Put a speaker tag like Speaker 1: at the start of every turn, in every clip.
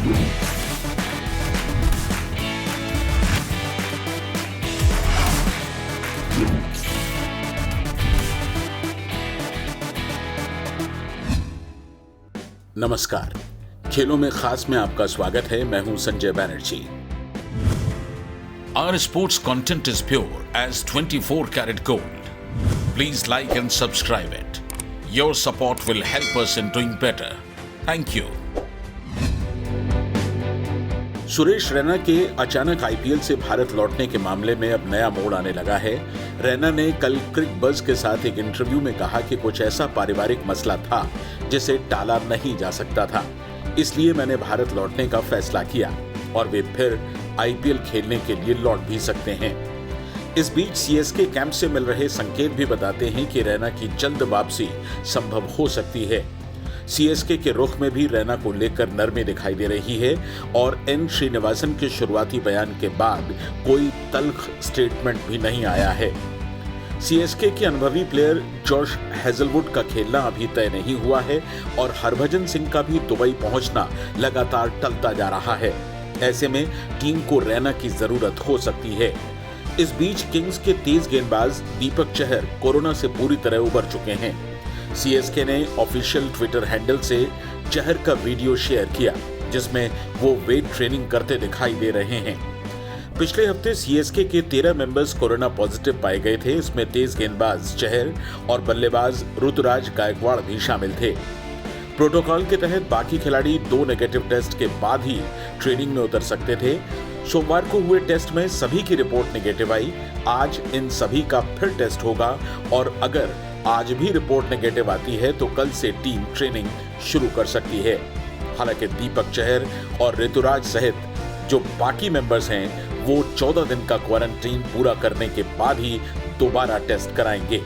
Speaker 1: नमस्कार, खेलों में खास में आपका स्वागत है। मैं हूं Sanjay Banerjee. Our sports content is pure as 24 karat gold. Please like and subscribe it. Your support will help us in doing better. Thank you. Suresh Raina के अचानक आईपीएल से भारत लौटने के मामले में अब नया मोड़ आने लगा है। रैना ने कल क्रिक बज़ के साथ एक इंटरव्यू में कहा कि कुछ ऐसा पारिवारिक मसला था जिसे टाला नहीं जा सकता था, इसलिए मैंने भारत लौटने का फैसला किया और वे फिर आईपीएल खेलने के लिए लौट भी सकते हैं। इस बीच सीएसके कैंप से मिल रहे संकेत भी बताते हैं कि रैना की जल्द वापसी संभव हो सकती है। सीएसके के रुख में भी रैना को लेकर नरमी दिखाई दे रही है और एन श्रीनिवासन के शुरुआती बयान के बाद कोई तल्ख स्टेटमेंट भी नहीं आया है। सीएसके के अनुभवी प्लेयर जॉश हेजलवुड का खेलना अभी तय नहीं हुआ है और हरभजन सिंह का भी दुबई पहुंचना लगातार टलता जा रहा है। ऐसे में टीम को रैना की जरूरत हो सकती है। इस बीच किंग्स के तेज गेंदबाज दीपक चहर कोरोना से पूरी तरह उबर चुके हैं। सीएसके ने ऑफिशियल ट्विटर हैंडल से चहर का वीडियो शेयर किया जिसमें वो वेट ट्रेनिंग करते दिखाई दे रहे हैं। पिछले हफ्ते सीएसके के 13 मेंबर्स कोरोना पॉजिटिव पाए गए थे। इसमें तेज गेंदबाज चहर और बल्लेबाज ऋतुराज गायकवाड़ भी शामिल थे। प्रोटोकॉल के तहत बाकी खिलाड़ी 2 नेगेटिव टेस्ट के बाद ही ट्रेनिंग में उतर सकते थे। सोमवार को हुए टेस्ट में सभी की रिपोर्ट नेगेटिव आई। आज इन सभी का फिर टेस्ट होगा और अगर आज भी रिपोर्ट नेगेटिव आती है तो कल से टीम ट्रेनिंग शुरू कर सकती है। हालांकि दीपक चहर और ऋतुराज सहित जो बाकी मेंबर्स हैं वो 14 दिन का क्वारंटीन पूरा करने के बाद ही दोबारा टेस्ट कराएंगे।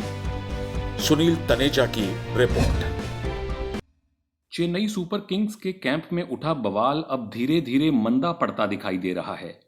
Speaker 1: सुनील तनेजा की रिपोर्ट।
Speaker 2: चेन्नई सुपर किंग्स के कैंप में उठा बवाल अब धीरे धीरे मंदा पड़ता दिखाई दे रहा है।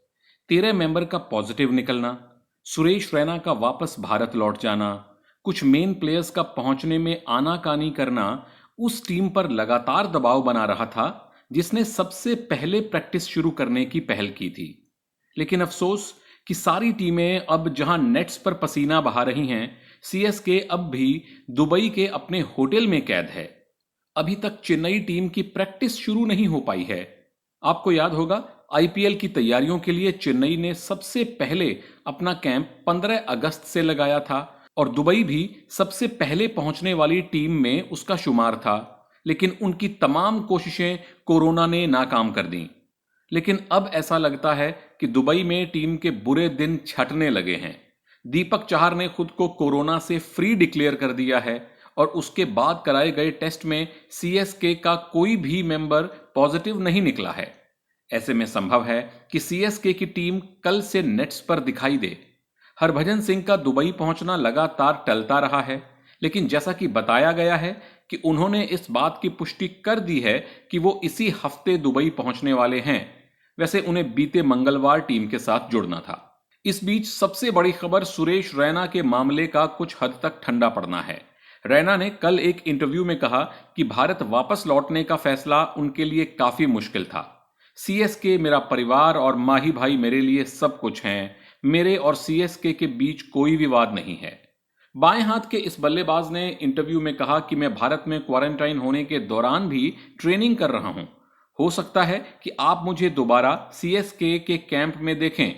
Speaker 2: 13 मेंबर का पॉजिटिव निकलना, सुरेश रैना का वापस भारत लौट जाना, कुछ मेन प्लेयर्स का पहुंचने में आनाकानी करना उस टीम पर लगातार दबाव बना रहा था जिसने सबसे पहले प्रैक्टिस शुरू करने की पहल की थी। लेकिन अफसोस कि सारी टीमें अब जहां नेट्स पर पसीना बहा रही हैं, सीएसके अब भी दुबई के अपने होटल में कैद है। अभी तक चेन्नई टीम की प्रैक्टिस शुरू नहीं हो पाई है। आपको याद होगा आईपीएल की तैयारियों के लिए चेन्नई ने सबसे पहले अपना कैंप 15 अगस्त से लगाया था और दुबई भी सबसे पहले पहुंचने वाली टीम में उसका शुमार था, लेकिन उनकी तमाम कोशिशें कोरोना ने नाकाम कर दी। लेकिन अब ऐसा लगता है कि दुबई में टीम के बुरे दिन छटने लगे हैं। दीपक चहर ने खुद को कोरोना से फ्री डिक्लेयर कर दिया है और उसके बाद कराए गए टेस्ट में सीएसके का कोई भी मेंबर पॉजिटिव नहीं निकला है। ऐसे में संभव है कि सीएसके की टीम कल से नेट्स पर दिखाई दे। हरभजन सिंह का दुबई पहुंचना लगातार टलता रहा है, लेकिन जैसा कि बताया गया है कि उन्होंने इस बात की पुष्टि कर दी है कि वो इसी हफ्ते दुबई पहुंचने वाले हैं। वैसे उन्हें बीते मंगलवार टीम के साथ जुड़ना था। इस बीच सबसे बड़ी खबर सुरेश रैना के मामले का कुछ हद तक ठंडा पड़ना है। रैना ने कल एक इंटरव्यू में कहा कि भारत वापस लौटने का फैसला उनके लिए काफी मुश्किल था। सीएसके मेरा परिवार और माही भाई मेरे लिए सब कुछ हैं। मेरे और सीएसके के बीच कोई विवाद नहीं है। बाएं हाथ के इस बल्लेबाज ने इंटरव्यू में कहा कि मैं भारत में क्वारंटाइन होने के दौरान भी ट्रेनिंग कर रहा हूं। हो सकता है कि आप मुझे दोबारा सीएसके के कैंप में देखें।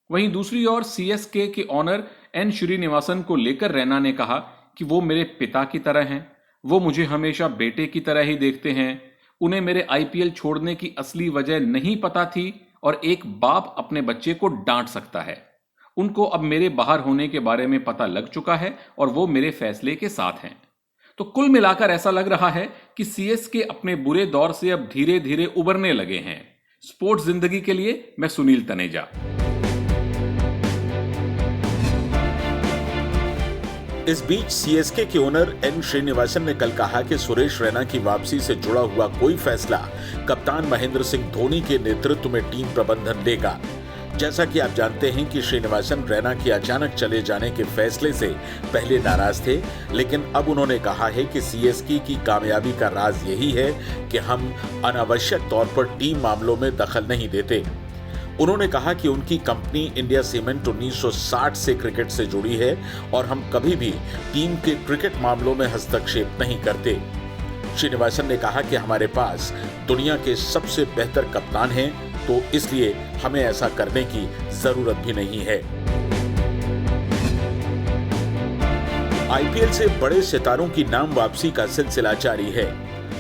Speaker 2: वहीं दूसरी ओर सीएसके के ऑनर एन श्रीनिवासन को लेकर रैना ने कहा कि वो मेरे पिता की तरह हैं। वो मुझे हमेशा बेटे की तरह ही देखते हैं। उन्हें मेरे आईपीएल छोड़ने की असली वजह नहीं पता थी और एक बाप अपने बच्चे को डांट सकता है। उनको अब मेरे बाहर होने के बारे में पता लग चुका है और वो मेरे फैसले के साथ हैं। तो कुल मिलाकर ऐसा लग रहा है कि सीएसके अपने बुरे दौर से अब धीरे धीरे उबरने लगे हैं। स्पोर्ट्स जिंदगी के लिए मैं सुनील तनेजा।
Speaker 1: इस बीच सीएसके के ओनर एन श्रीनिवासन ने कल कहा कि सुरेश रैना की वापसी से जुड़ा हुआ कोई फैसला कप्तान महेंद्र सिंह धोनी के नेतृत्व में टीम प्रबंधन लेगा। जैसा कि आप जानते हैं कि श्रीनिवासन रैना के अचानक चले जाने के फैसले से पहले नाराज थे, लेकिन अब उन्होंने कहा है कि सीएसके की कामयाबी का राज यही है कि हम अनावश्यक तौर पर टीम मामलों में दखल नहीं देते। उन्होंने कहा कि उनकी कंपनी इंडिया सीमेंट 1960 से क्रिकेट से जुड़ी है और हम कभी भी टीम के क्रिकेट मामलों में हस्तक्षेप नहीं करते। श्रीनिवासन ने कहा कि हमारे पास दुनिया के सबसे बेहतर कप्तान हैं, तो इसलिए हमें ऐसा करने की जरूरत भी नहीं है। आईपीएल से बड़े सितारों की नाम वापसी का सिलसिला जारी है।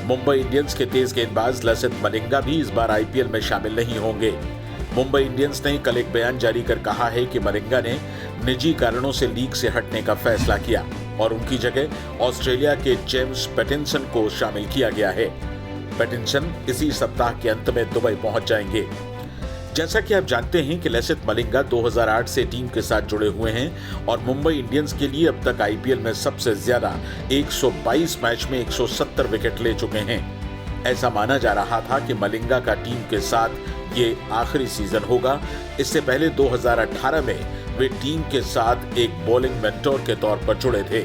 Speaker 1: मुंबई इंडियंस के तेज गेंदबाज लसित मलिंगा भी इस बार आईपीएल में शामिल नहीं होंगे। मुंबई इंडियंस ने कल एक बयान जारी कर कहा है कि मलिंगा ने निजी कारणों से लीग से हटने का फैसला किया और उनकी जगह ऑस्ट्रेलिया के जेम्स पैटिंसन को शामिल किया गया है। पैटिंसन इसी सप्ताह के अंत में दुबई पहुंच जाएंगे। जैसा कि आप जानते हैं कि लसित मलिंगा 2008 से टीम के साथ जुड़े हुए हैं और मुंबई इंडियंस के लिए अब तक आईपीएल में सबसे ज्यादा 122 मैच में 170 विकेट ले चुके हैं। ऐसा माना जा रहा था कि मलिंगा का टीम के साथ ये आखिरी सीजन होगा। इससे पहले 2018 में वे टीम के साथ एक बॉलिंग मेंटोर के तौर पर जुड़े थे।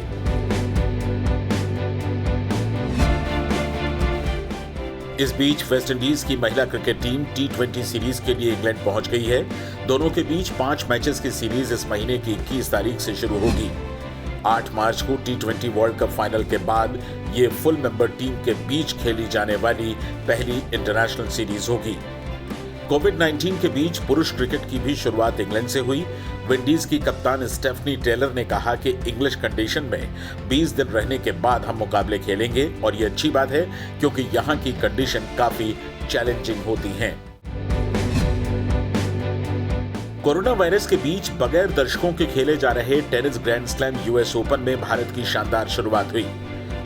Speaker 1: इस बीच वेस्टइंडीज की महिला क्रिकेट टीम T20 सीरीज के लिए इंग्लैंड पहुंच गई है। दोनों के बीच 5 मैचेस की सीरीज इस महीने की 21 तारीख से शुरू होगी। 8 मार्च को T20 वर्ल्ड कप फाइनल के बाद ये फुल मेंबर टीम के बीच खेली जाने वाली पहली इंटरनेशनल सीरीज होगी। कोविड-19 के बीच पुरुष क्रिकेट की भी शुरुआत इंग्लैंड से हुई। विंडीज की कप्तान स्टेफनी टेलर ने कहा कि इंग्लिश कंडीशन में 20 दिन रहने के बाद हम मुकाबले खेलेंगे और ये अच्छी बात है क्योंकि यहाँ की कंडीशन काफी चैलेंजिंग होती हैं। कोरोना वायरस के बीच बगैर दर्शकों के खेले जा रहे tennis grand slam US open में भारत की शानदार शुरुआत हुई।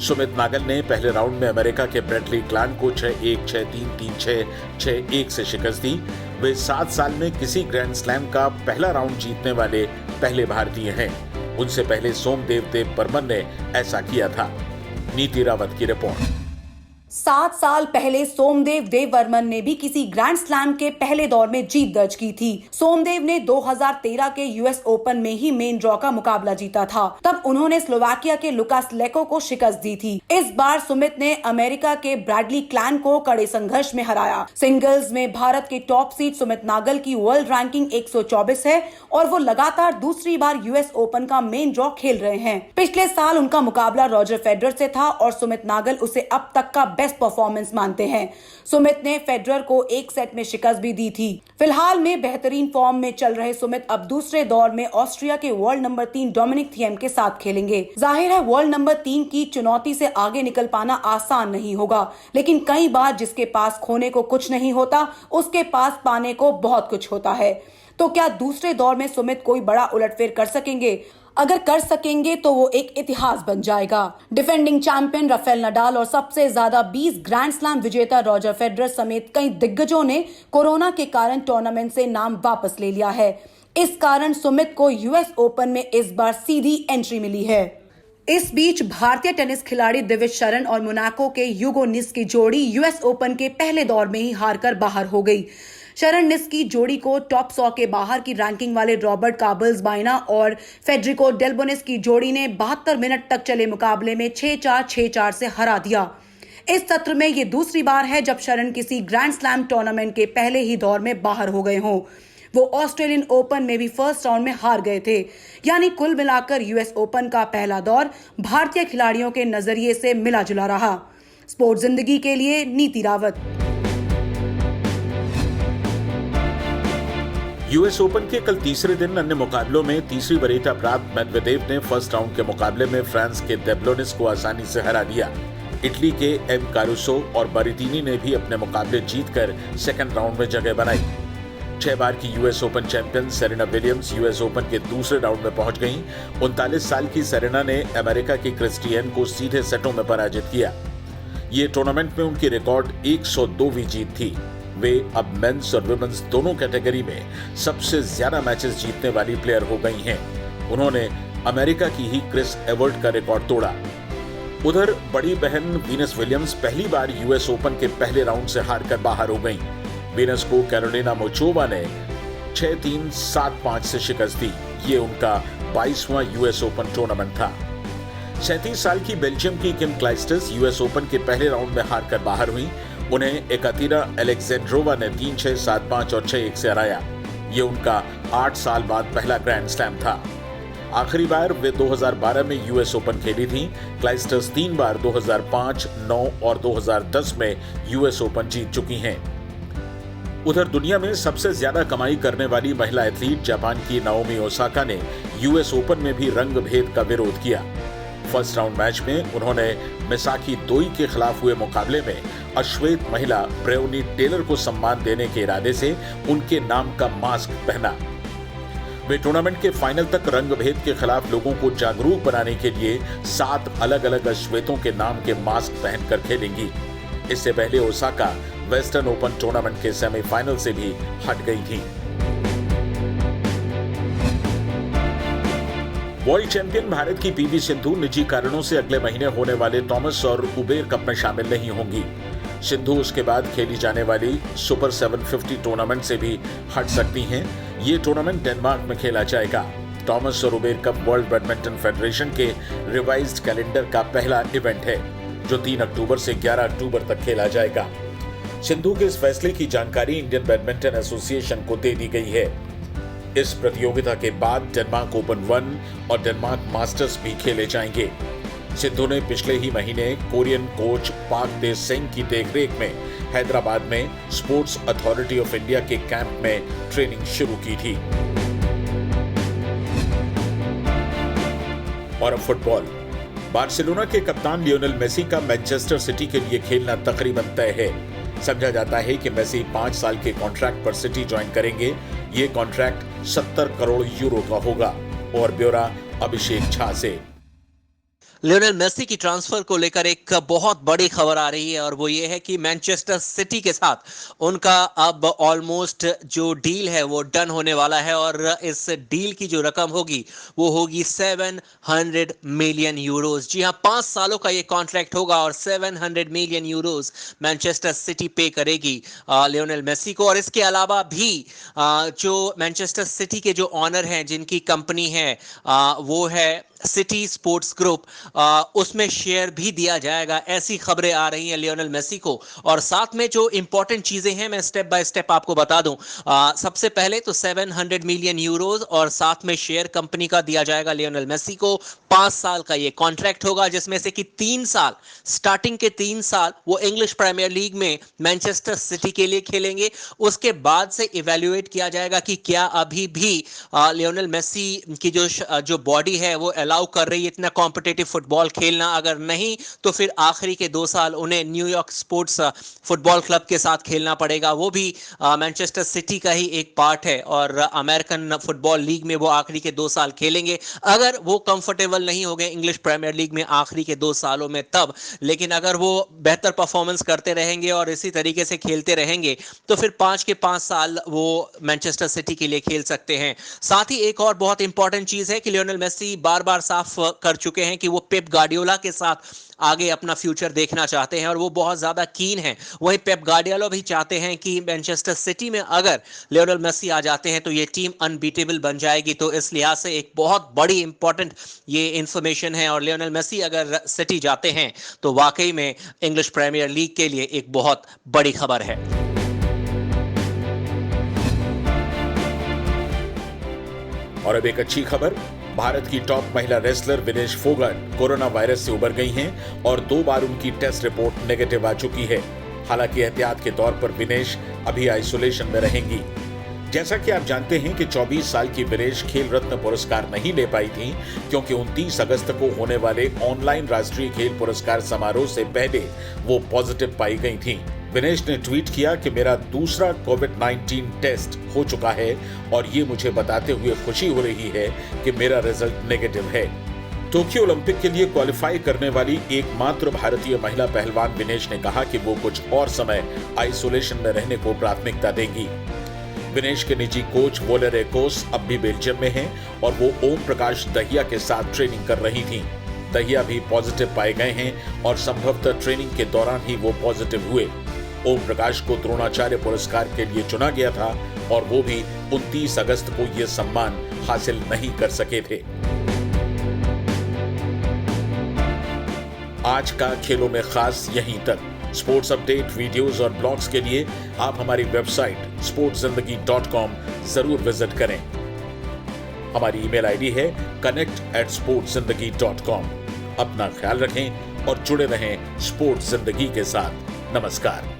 Speaker 1: सुमित नागल ने पहले राउंड में अमेरिका के ब्रेटली क्लान को 6-1, 6-3, 3-6, 6-1 से शिकस्त दी। वे 7 साल में किसी ग्रैंड स्लैम का पहला राउंड जीतने वाले पहले भारतीय हैं। उनसे पहले सोमदेव बर्मन ने ऐसा किया था। नीति रावत की रिपोर्ट।
Speaker 3: 7 साल पहले सोमदेव देववर्मन ने भी किसी ग्रैंड स्लैम के पहले दौर में जीत दर्ज की थी। सोमदेव ने 2013 के यूएस ओपन में ही मेन ड्रॉ का मुकाबला जीता था। तब उन्होंने स्लोवाकिया के लुकास लेको को शिकस्त दी थी। इस बार सुमित ने अमेरिका के ब्रैडली क्लान को कड़े संघर्ष में हराया। सिंगल्स में भारत के टॉप सीड सुमित नागल की वर्ल्ड रैंकिंग 124 है और वो लगातार दूसरी बार यूएस ओपन का मेन ड्रॉ खेल रहे हैं। पिछले साल उनका मुकाबला रॉजर फेडरर से था और सुमित नागल उसे अब तक का बेस्ट परफॉर्मेंस मानते हैं। सुमित ने फेडरर को एक सेट में शिकस्त भी दी थी। फिलहाल में बेहतरीन फॉर्म में चल रहे सुमित अब दूसरे दौर में ऑस्ट्रिया के वर्ल्ड नंबर 3 डोमिनिक थिएम के साथ खेलेंगे। जाहिर है वर्ल्ड नंबर 3 की चुनौती से आगे निकल पाना आसान नहीं होगा, लेकिन कई बार जिसके पास खोने को कुछ नहीं होता उसके पास पाने को बहुत कुछ होता है। तो क्या दूसरे दौर में सुमित कोई बड़ा उलटफेर कर सकेंगे? अगर कर सकेंगे तो वो एक इतिहास बन जाएगा। डिफेंडिंग चैंपियन राफेल नडाल और सबसे ज्यादा 20 ग्रैंड स्लैम विजेता रॉजर फेडरर समेत कई दिग्गजों ने कोरोना के कारण टूर्नामेंट से नाम वापस ले लिया है। इस कारण सुमित को यूएस ओपन में इस बार सीधी एंट्री मिली है। इस बीच भारतीय टेनिस खिलाड़ी दिविज शरण और मोनाको के ह्यूगो निस की जोड़ी यूएस ओपन के पहले दौर में ही हारकर बाहर हो गई। शरण निस की जोड़ी को टॉप 100 के बाहर की रैंकिंग वाले रॉबर्ट कार्बल्स बाइना और फेडरिको डेलबोनिस की जोड़ी ने 72 मिनट तक चले मुकाबले में 6-4, 6-4 से हरा दिया। इस सत्र में ये दूसरी बार है जब शरण किसी ग्रैंड स्लैम टूर्नामेंट के पहले ही दौर में बाहर हो गए हों। वो ऑस्ट्रेलियन ओपन में भी फर्स्ट राउंड में हार गए थे। यानी कुल मिलाकर यूएस ओपन का पहला दौर भारतीय खिलाड़ियों के नजरिए से मिला जुला रहा। स्पोर्ट्स जिंदगी के लिए नीति रावत।
Speaker 1: यूएस ओपन के कल तीसरे दिन अन्य मुकाबलों में तीसरी वरीयता प्राप्त मेदवेदेव ने फर्स्ट राउंड के मुकाबले में फ्रांस के डेब्लोनिस को आसानी से हरा दिया। इटली के एम कारुसो और बरितीनी ने भी अपने मुकाबले जीतकर सेकंड राउंड में जगह बनाई। 6 बार की US open champion Serena Williams US open के दूसरे राउंड में पहुंच गईं। 39 साल की सेरेना ने अमेरिका की क्रिस्टियन को सीधे सेटों में पराजित किया। ये टूर्नामेंट में उनकी रिकॉर्ड 102वीं जीत थी। वे अब मेंस और विमेंस दोनों कैटेगरी में सबसे ज्यादा मैचेस जीतने वाली प्लेयर हो गई हैं। उन्होंने अमेरिका की ही क्रिस एवर्ट का रिकॉर्ड तोड़ा। उधर बड़ी बहन वीनस विलियम्स पहली बार यूएस ओपन के पहले राउंड से हारकर बाहर हो गईं। वीनस को कैरोलिना मोचोवा ने 6-3, 7-5 से शिकस्त दी। ये उनका 22वां यूएस ओपन टूर्नामेंट था। 37 साल की बेल्जियम की किम क्लाइस्टर्स यूएस ओपन के पहले राउंड में हार कर बाहर हुई। उन्हें एकातेरिना अलेक्जेंड्रोवा ने 3-6, 7-5 और 6-1 से हराया। ये उनका 8 साल बाद पहला ग्रैंड स्लैम था। आखिरी बार वे 2012 में यूएस ओपन खेली थीं। क्लाइस्टर्स 3 बार 2005, 9 और 2010 में यूएस ओपन जीत चुकी हैं। उधर दुनिया में सबसे ज्यादा कमाई करने वाली महिला एथलीट जापान की नाओमी ओसाका ने यूएस ओपन में भी रंग भेद का विरोध किया। फर्स्ट राउंड मैच में उन्होंने मिसाकी दोई के खिलाफ हुए मुकाबले में अश्वेत महिला ब्रेवनी टेलर को सम्मान देने के इरादे से उनके नाम का मास्क पहना। वे टूर्नामेंट के फाइनल तक रंग भेद के खिलाफ लोगों को जागरूक बनाने के लिए 7 अलग-अलग अश्वेतों के नाम के मास्क पहनकर खेलेंगी। इससे पहले ओसाका वेस्टर्न ओपन टूर्नामेंट के सेमीफाइनल से भी हट गई थी। वर्ल्ड चैंपियन भारत की पीवी सिंधु निजी कारणों से अगले महीने होने वाले थॉमस और उबेर कप में शामिल नहीं होंगी। सिंधु उसके बाद खेली जाने वाली सुपर 750 टूर्नामेंट से भी हट सकती हैं। ये टूर्नामेंट डेनमार्क में खेला जाएगा। थॉमस और Uber cup world badminton federation के रिवाइज्ड कैलेंडर का पहला इवेंट है, जो 3 अक्टूबर से 11 अक्टूबर तक खेला जाएगा। सिंधु के इस फैसले की जानकारी इंडियन बैडमिंटन एसोसिएशन को दे दी गई है। इस प्रतियोगिता के बाद डेनमार्क ओपन 1 और डेनमार्क मास्टर्स भी खेले जाएंगे। सिंधु ने पिछले ही महीने कोरियन कोच पाक दे सिंह की देखरेख में हैदराबाद में स्पोर्ट्स अथॉरिटी ऑफ इंडिया के कैंप में ट्रेनिंग शुरू की थी। और अब फुटबॉल। बार्सिलोना के कप्तान लियोनेल मेसी का मैनचेस्टर सिटी के लिए खेलना तकरीबन तय है। समझा जाता है कि मेसी 5 साल के कॉन्ट्रैक्ट पर सिटी ज्वाइन करेंगे। ये कॉन्ट्रैक्ट 70 करोड़ यूरो का होगा। और ब्यौरा अभिषेक झा से।
Speaker 4: लियोनेल मेसी की ट्रांसफर को लेकर एक बहुत बड़ी खबर आ रही है और वो ये है कि मैनचेस्टर सिटी के साथ उनका अब ऑलमोस्ट जो डील है वो डन होने वाला है और इस डील की जो रकम होगी वो होगी 700 मिलियन यूरोस। जी हां, 5 सालों का ये कॉन्ट्रैक्ट होगा और 700 मिलियन यूरोस मैनचेस्टर सिटी पे करेगी लियोनेल मेसी को। और इसके अलावा भी जो मैनचेस्टर सिटी के जो ऑनर हैं, जिनकी कंपनी है वो है सिटी स्पोर्ट्स ग्रुप, उसमें शेयर भी दिया जाएगा। ऐसी खबरें आ रही हैं लियोनेल मेसी को। और साथ में जो इंपॉर्टेंट चीजें हैं मैं स्टेप बाय स्टेप आपको बता दूं। सबसे पहले तो 700 मिलियन यूरोस और साथ में शेयर कंपनी का दिया जाएगा लियोनेल मेसी को। 5 साल का ये कॉन्ट्रैक्ट होगा, जिसमें से कि 3 साल, स्टार्टिंग के 3 साल वो इंग्लिश प्रीमियर लीग में मैनचेस्टर सिटी के लिए खेलेंगे। उसके बाद से इवैल्यूएट किया जाएगा कि क्या अभी भी लियोनेल मेसी की जो बॉडी है वो अलाउ कर रही है इतना कॉम्पिटिटिव फुटबॉल खेलना। अगर नहीं तो फिर आखिरी के 2 साल उन्हें न्यूयॉर्क स्पोर्ट्स फुटबॉल क्लब के साथ खेलना पड़ेगा। वो भी मैनचेस्टर सिटी का ही एक पार्ट है और अमेरिकन फुटबॉल लीग में वो आखिरी के 2 साल खेलेंगे। अगर वो कंफर्टेबल नहीं हो गए इंग्लिश प्रीमियर लीग में आखिरी के 2 सालों में तब, लेकिन अगर वो बेहतर परफॉर्मेंस करते रहेंगे और इसी तरीके से खेलते रहेंगे तो फिर 5 के 5 साल वो मैनचेस्टर सिटी के लिए खेल सकते हैं। साथ ही एक और बहुत इंपॉर्टेंट चीज है कि लियोनेल मेसी बार बार साफ कर चुके हैं कि वो पेप गार्डियोला के साथ आगे अपना फ्यूचर देखना चाहते हैं और वो बहुत ज्यादा कीन हैं। वहीं पेप गार्डियोला भी चाहते हैं कि मैनचेस्टर सिटी में अगर लियोनेल मेसी आ जाते हैं तो ये टीम अनबीटेबल बन जाएगी। तो इस लिहाज से एक बहुत बड़ी इंपॉर्टेंट ये इंफॉर्मेशन है और लियोनेल मेसी अगर सिटी जाते हैं तो वाकई में इंग्लिश प्रीमियर लीग के लिए एक बहुत बड़ी खबर है।
Speaker 1: और अब एक अच्छी खबर। भारत की टॉप महिला wrestler Vinesh Phogat corona virus से उबर गई हैं और 2 बार उनकी टेस्ट रिपोर्ट नेगेटिव आ चुकी है। हालांकि एहतियात के तौर पर विनेश अभी आइसोलेशन में रहेंगी। जैसा कि आप जानते हैं कि 24 साल की विनेश खेल रत्न पुरस्कार नहीं ले पाई थी क्योंकि 29 अगस्त को होने वाले ऑनलाइन राष्ट्रीय खेल पुरस्कार समारोह से पहले वो पॉजिटिव पाई गई थी। विनेश ने ट्वीट किया कि मेरा दूसरा कोविड-19 टेस्ट हो चुका है और ये मुझे बताते हुए खुशी हो रही है कि मेरा रिजल्ट नेगेटिव है। टोक्यो ओलंपिक के लिए क्वालिफाई करने वाली एकमात्र भारतीय महिला पहलवान विनेश ने कहा कि वो कुछ और समय आइसोलेशन में रहने को प्राथमिकता देंगी। विनेश के निजी कोच वोलेरे कोस अब भी बेल्जियम में हैं और वो ओम प्रकाश दहिया के साथ ट्रेनिंग कर रही थीं। दहिया भी पॉजिटिव पाए गए हैं और संभवतः ट्रेनिंग के दौरान ही वो पॉजिटिव हुए। ओम प्रकाश को द्रोणाचार्य पुरस्कार के लिए चुना गया था और वो भी 29 अगस्त को यह सम्मान हासिल नहीं कर सके थे। आज का खेलों में खास यहीं तक। स्पोर्ट्स अपडेट, वीडियोस और ब्लॉग्स के लिए आप हमारी वेबसाइट sportszindagi.com जरूर विजिट करें। हमारी ईमेल आईडी है connect@sportszindagi.com। अपना ख्याल रखें और जुड़े रहें स्पोर्ट्स जिंदगी के साथ। नमस्कार।